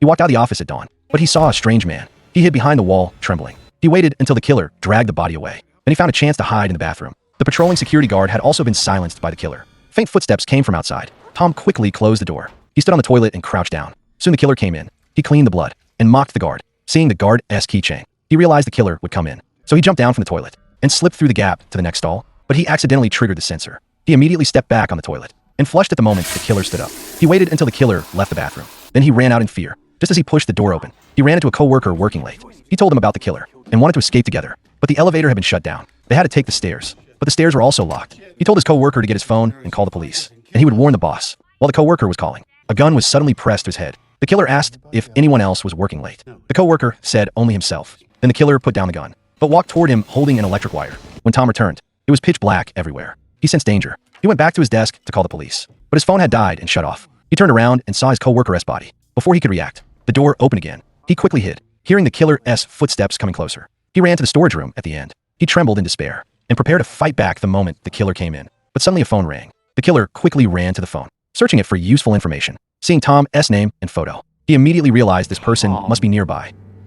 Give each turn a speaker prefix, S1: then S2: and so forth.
S1: He walked out of the office at dawn, but he saw a strange man. He hid behind the wall, trembling. He waited until the killer dragged the body away. Then he found a chance to hide in the bathroom. The patrolling security guard had also been silenced by the killer. Faint footsteps came from outside. Tom quickly closed the door. He stood on the toilet and crouched down. Soon the killer came in. He cleaned the blood and mocked the guard. Seeing the guard's keychain, he realized the killer would come in. So he jumped down from the toilet and slipped through the gap to the next stall, but he accidentally triggered the sensor. He immediately stepped back on the toilet and flushed at the moment the killer stood up. He waited until the killer left the bathroom. Then he ran out in fear. Just as he pushed the door open, he ran into a coworker working late. He told him about the killer and wanted to escape together, but the elevator had been shut down. They had to take the stairs, but the stairs were also locked. He told his coworker to get his phone and call the police, and he would warn the boss. While the coworker was calling, a gun was suddenly pressed to his head. The killer asked if anyone else was working late. The coworker said only himself. Then the killer put down the gun, but walked toward him holding an electric wire. When Tom returned, it was pitch black everywhere. He sensed danger. He went back to his desk to call the police, but his phone had died and shut off. He turned around and saw his coworker's body. Before he could react, the door opened again. He quickly hid, hearing the killer's footsteps coming closer. He ran to the storage room at the end. He trembled in despair and prepared to fight back the moment the killer came in. But suddenly a phone rang. The killer quickly ran to the phone, searching it for useful information. Seeing Tom's name and photo, he immediately realized this person must be nearby.